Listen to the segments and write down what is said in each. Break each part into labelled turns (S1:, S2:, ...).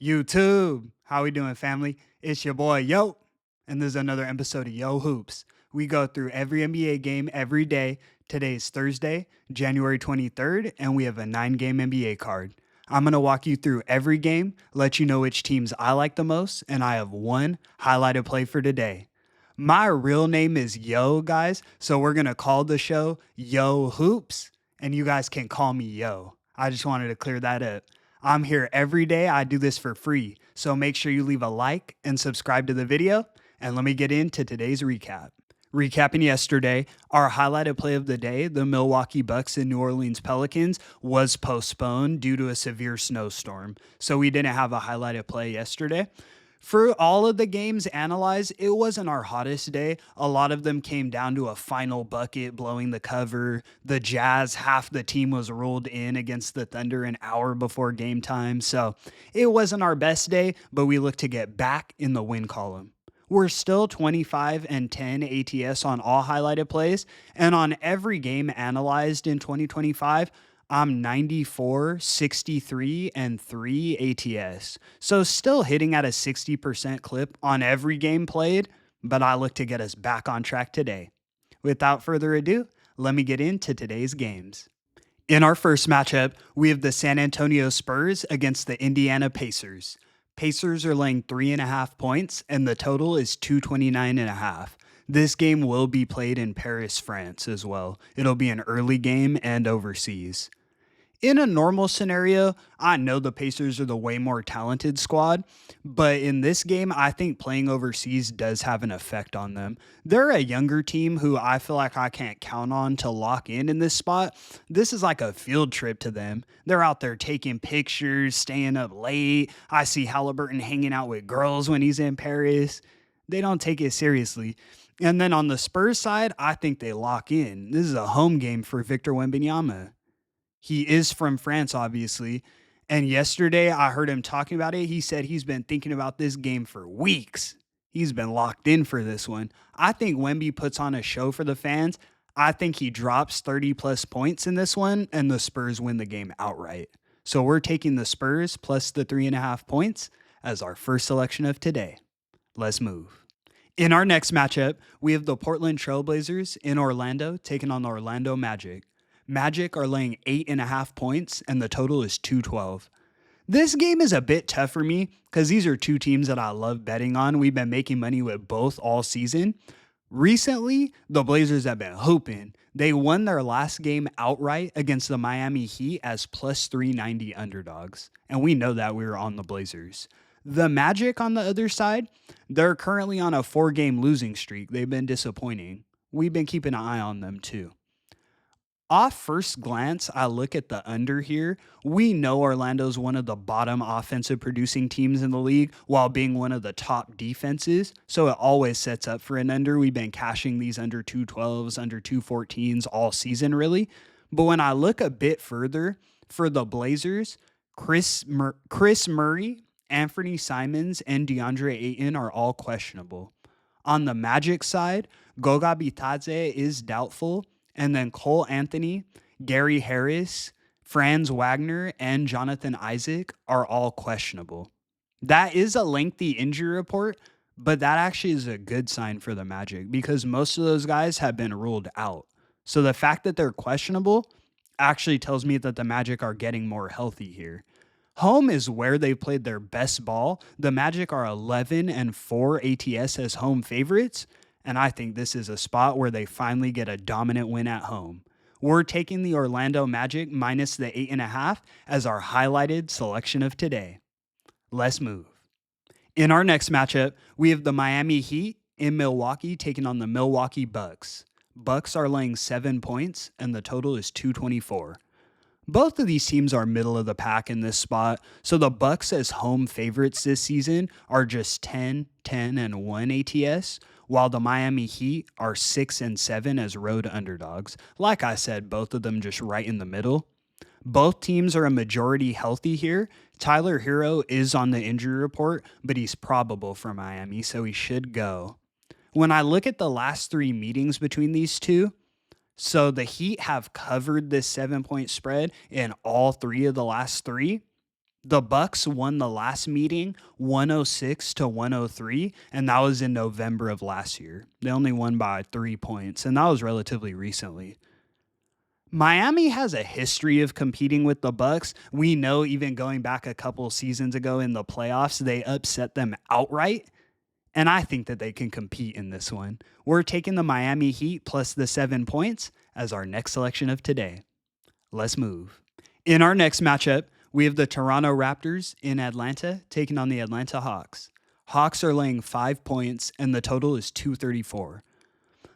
S1: YouTube. How we doing, family? It's your boy, Yo. And this is another episode of Yo Hoops. We go through every NBA game every day. Today is Thursday, January 23rd, and we have a 9-game NBA card. I'm going to walk you through every game, let you know which teams I like the most, and I have one highlighted play for today. My real name is Yo, guys, so we're going to call the show Yo Hoops, and you guys can call me Yo. I just wanted to clear that up. I'm here every day. I do this for free. So make sure you leave a like and subscribe to the video. And let me get into today's recap. Recapping yesterday, our highlighted play of the day, the Milwaukee Bucks and New Orleans Pelicans, was postponed due to a severe snowstorm. So we didn't have a highlighted play yesterday. For all of the games analyzed, it wasn't our hottest day. A lot of them came down to a final bucket blowing the cover. The Jazz, half the team was ruled in against the Thunder an hour before game time. So it wasn't our best day, but we look to get back in the win column. We're still 25 and 10 ATS on all highlighted plays, and on every game analyzed in 2025, I'm 94, 63, and 3 ATS. So still hitting at a 60% clip on every game played, but I look to get us back on track today. Without further ado, let me get into today's games. In our first matchup, we have the San Antonio Spurs against the Indiana Pacers. Pacers are laying 3.5 points, and the total is 229.5. This game will be played in Paris, France as well. It'll be an early game and overseas. In a normal scenario, I know the Pacers are the way more talented squad, but in this game, I think playing overseas does have an effect on them. They're a younger team who I feel like I can't count on to lock in this spot. This is like a field trip to them. They're out there taking pictures, staying up late. I see Halliburton hanging out with girls when he's in Paris. They don't take it seriously. And then on the Spurs side, I think they lock in. This is a home game for Victor Wembanyama. He is from France, obviously. And yesterday I heard him talking about it. He said he's been thinking about this game for weeks. He's been locked in for this one. I think Wemby puts on a show for the fans. I think he drops 30 plus points in this one, and the Spurs win the game outright. So we're taking the Spurs plus the 3.5 points as our first selection of today. Let's move. In our next matchup, we have the Portland Trailblazers in Orlando taking on the Orlando Magic. Magic are laying 8.5 points, and the total is 212. This game is a bit tough for me because these are two teams that I love betting on. We've been making money with both all season. Recently, the Blazers have been hooping. They won their last game outright against the Miami Heat as plus 390 underdogs, and we know that we were on the Blazers. The Magic, on the other side, they're currently on a 4-game losing streak. They've been disappointing. We've been keeping an eye on them too. Off first glance, I look at the under here. We know Orlando's one of the bottom offensive producing teams in the league while being one of the top defenses. So it always sets up for an under. We've been cashing these under 212s, under 214s all season, really. But when I look a bit further for the Blazers, Chris Murray, Anthony Simons, and DeAndre Ayton are all questionable. On the Magic side, Goga Bitadze is doubtful. And then Cole Anthony, Gary Harris, Franz Wagner, and Jonathan Isaac are all questionable. That is a lengthy injury report, but that actually is a good sign for the Magic because most of those guys have been ruled out. So the fact that they're questionable actually tells me that the Magic are getting more healthy here. Home is where they played their best ball. The Magic are 11 and 4 ATS as home favorites. And I think this is a spot where they finally get a dominant win at home. We're taking the Orlando Magic minus the 8.5 as our highlighted selection of today. Let's move. In our next matchup, we have the Miami Heat in Milwaukee taking on the Milwaukee Bucks. Bucks are laying 7 points, and the total is 224. Both of these teams are middle of the pack in this spot, so the Bucks as home favorites this season are just 10, 10, and 1 ATS, while the Miami Heat are 6 and 7 as road underdogs. Like I said, both of them just right in the middle. Both teams are a majority healthy here. Tyler Hero is on the injury report, but he's probable for Miami, so he should go. When I look at the last 3 meetings between these two, so the Heat have covered this 7-point spread in all 3 of the last 3. The Bucks won the last meeting 106 to 103, and that was in November of last year. They only won by 3 points, and that was relatively recently. Miami has a history of competing with the Bucks. We know even going back a couple seasons ago in the playoffs, they upset them outright, and I think that they can compete in this one. We're taking the Miami Heat plus the 7 points as our next selection of today. Let's move. In our next matchup, we have the Toronto Raptors in Atlanta taking on the Atlanta Hawks. Hawks are laying 5 points, and the total is 234.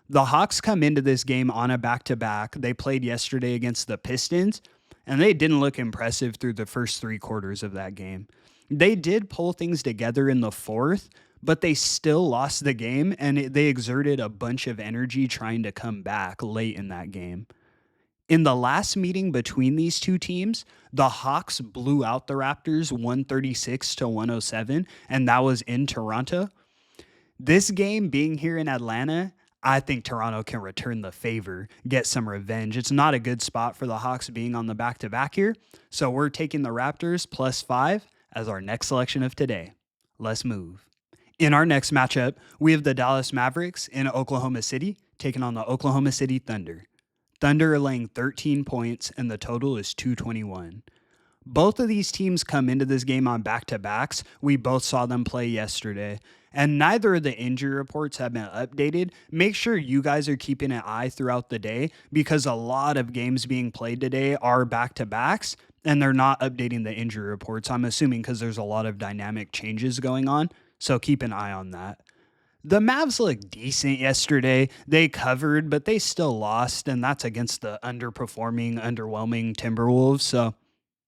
S1: The Hawks come into this game on a back-to-back. They played yesterday against the Pistons, and they didn't look impressive through the first 3 quarters of that game. They did pull things together in the fourth, but they still lost the game, and they exerted a bunch of energy trying to come back late in that game. In the last meeting between these two teams, the Hawks blew out the Raptors 136 to 107, and that was in Toronto. This game being here in Atlanta, I think Toronto can return the favor, get some revenge. It's not a good spot for the Hawks being on the back-to-back here, so we're taking the Raptors plus 5 as our next selection of today. Let's move. In our next matchup, we have the Dallas Mavericks in Oklahoma City taking on the Oklahoma City Thunder. Thunder are laying 13 points, and the total is 221. Both of these teams come into this game on back-to-backs. We both saw them play yesterday, and neither of the injury reports have been updated. Make sure you guys are keeping an eye throughout the day because a lot of games being played today are back-to-backs, and they're not updating the injury reports. I'm assuming because there's a lot of dynamic changes going on, so keep an eye on that. The Mavs looked decent yesterday. They covered, but they still lost, and that's against the underperforming, underwhelming Timberwolves, so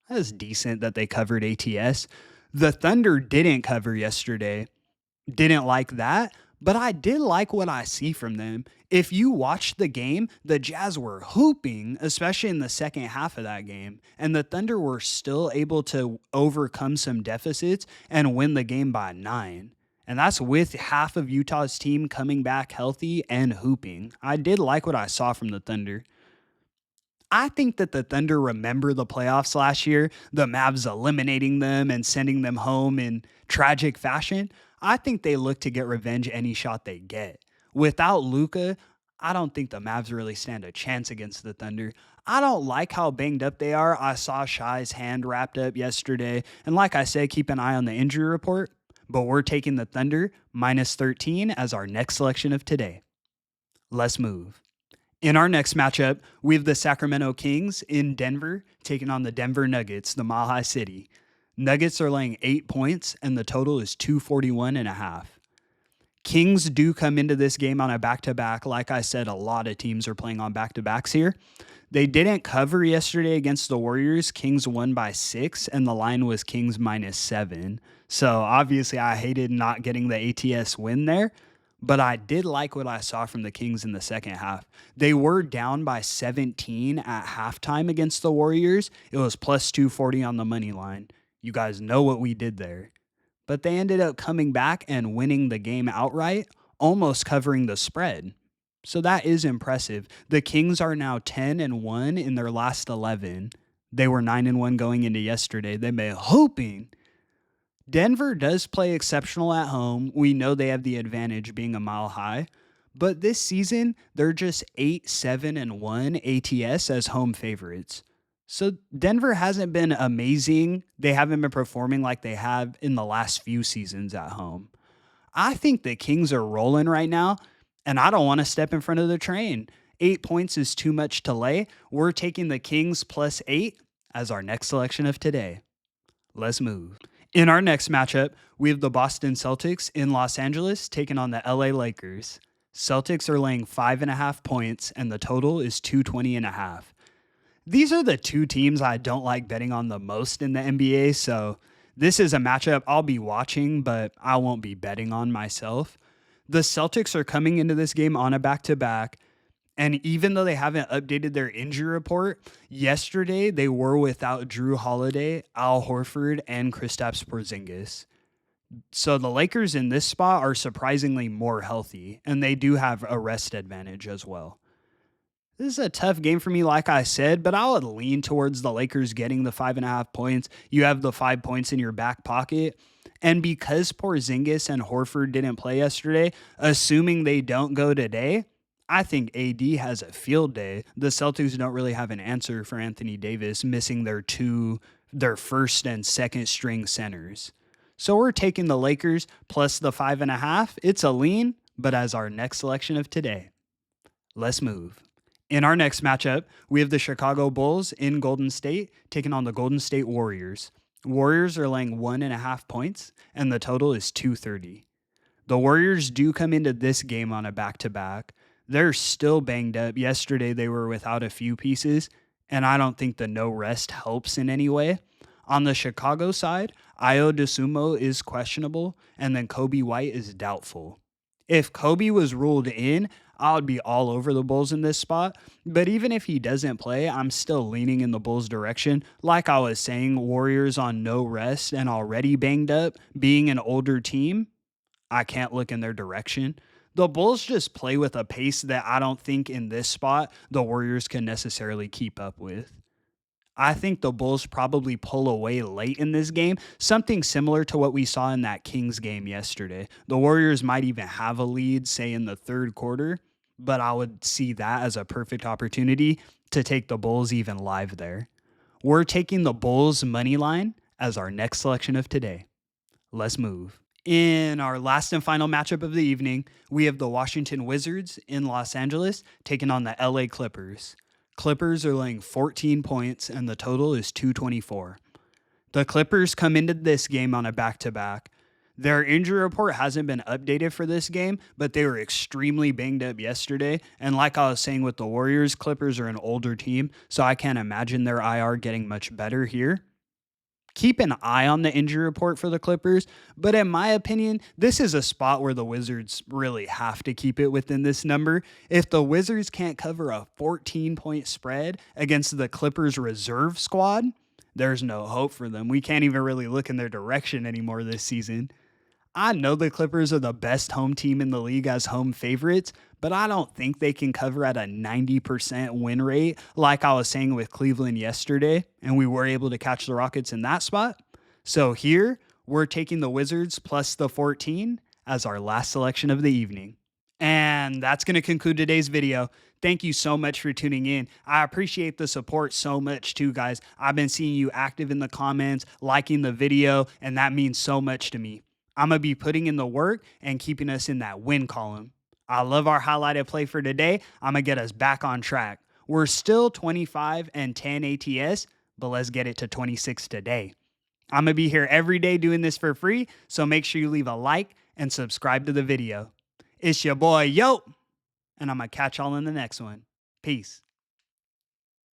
S1: that was decent that they covered ATS. The Thunder didn't cover yesterday. Didn't like that, but I did like what I see from them. If you watched the game, the Jazz were hooping, especially in the second half of that game, and the Thunder were still able to overcome some deficits and win the game by 9. And that's with half of Utah's team coming back healthy and hooping. I did like what I saw from the Thunder. I think that the Thunder remember the playoffs last year, the Mavs eliminating them and sending them home in tragic fashion. I think they look to get revenge any shot they get. Without Luka, I don't think the Mavs really stand a chance against the Thunder. I don't like how banged up they are. I saw Shai's hand wrapped up yesterday. And like I said, keep an eye on the injury report. But we're taking the Thunder minus 13 as our next selection of today. Let's move. In our next matchup, we have the Sacramento Kings in Denver taking on the Denver Nuggets, the Mile High City. Nuggets are laying 8 points, and the total is 241.5. Kings do come into this game on a back-to-back. Like I said, a lot of teams are playing on back-to-backs here. They didn't cover yesterday against the Warriors. Kings won by 6, and the line was Kings minus 7. So obviously I hated not getting the ATS win there, but I did like what I saw from the Kings in the second half. They were down by 17 at halftime against the Warriors. It was plus 240 on the money line. You guys know what we did there. But they ended up coming back and winning the game outright, almost covering the spread. So that is impressive. The Kings are now 10-1 in their last 11. They were 9-1 going into yesterday. They've been hoping. Denver does play exceptional at home. We know they have the advantage being a mile high. But this season, they're just 8-7-1 ATS as home favorites. So Denver hasn't been amazing. They haven't been performing like they have in the last few seasons at home. I think the Kings are rolling right now, and I don't want to step in front of the train. 8 points is too much to lay. We're taking the Kings plus 8 as our next selection of today. Let's move. In our next matchup, we have the Boston Celtics in Los Angeles taking on the LA Lakers. Celtics are laying 5.5 points, and the total is 220.5. These are the two teams I don't like betting on the most in the NBA, so this is a matchup I'll be watching, but I won't be betting on myself. The Celtics are coming into this game on a back-to-back, and even though they haven't updated their injury report, yesterday they were without Drew Holiday, Al Horford, and Kristaps Porzingis. So the Lakers in this spot are surprisingly more healthy, and they do have a rest advantage as well. This is a tough game for me, like I said, but I would lean towards the Lakers getting the 5.5 points. You have the 5 points in your back pocket. And because Porzingis and Horford didn't play yesterday, assuming they don't go today, I think AD has a field day. The Celtics don't really have an answer for Anthony Davis missing their first and second string centers. So we're taking the Lakers plus the 5.5. It's a lean, but as our next selection of today. Let's move. In our next matchup, we have the Chicago Bulls in Golden State taking on the Golden State Warriors. Warriors are laying 1.5 points, and the total is 230. The Warriors do come into this game on a back to back. They're still banged up. Yesterday, they were without a few pieces, and I don't think the no rest helps in any way. On the Chicago side, Io DeSumo is questionable, and then Kobe White is doubtful. If Kobe was ruled in, I would be all over the Bulls in this spot. But even if he doesn't play, I'm still leaning in the Bulls' direction. Like I was saying, Warriors on no rest and already banged up, being an older team, I can't look in their direction. The Bulls just play with a pace that I don't think in this spot the Warriors can necessarily keep up with. I think the Bulls probably pull away late in this game, something similar to what we saw in that Kings game yesterday. The Warriors might even have a lead, say in the third quarter, but I would see that as a perfect opportunity to take the Bulls even live there. We're taking the Bulls money line as our next selection of today. Let's move. In our last and final matchup of the evening, we have the Washington Wizards in Los Angeles taking on the LA Clippers. Clippers are laying 14 points and the total is 224. The Clippers come into this game on a back to back. Their injury report hasn't been updated for this game, but they were extremely banged up yesterday. And like I was saying with the Warriors, Clippers are an older team, so I can't imagine their IR getting much better here. Keep an eye on the injury report for the Clippers, but in my opinion, this is a spot where the Wizards really have to keep it within this number. If the Wizards can't cover a 14-point spread against the Clippers reserve squad, there's no hope for them. We can't even really look in their direction anymore this season. I know the Clippers are the best home team in the league as home favorites, but I don't think they can cover at a 90% win rate like I was saying with Cleveland yesterday, and we were able to catch the Rockets in that spot. So here, we're taking the Wizards plus the 14 as our last selection of the evening. And that's going to conclude today's video. Thank you so much for tuning in. I appreciate the support so much too, guys. I've been seeing you active in the comments, liking the video, and that means so much to me. I'm going to be putting in the work and keeping us in that win column. I love our highlighted play for today. I'm going to get us back on track. We're still 25 and 10 ATS, but let's get it to 26 today. I'm going to be here every day doing this for free, so make sure you leave a like and subscribe to the video. It's your boy, Yo, and I'm going to catch y'all in the next one. Peace.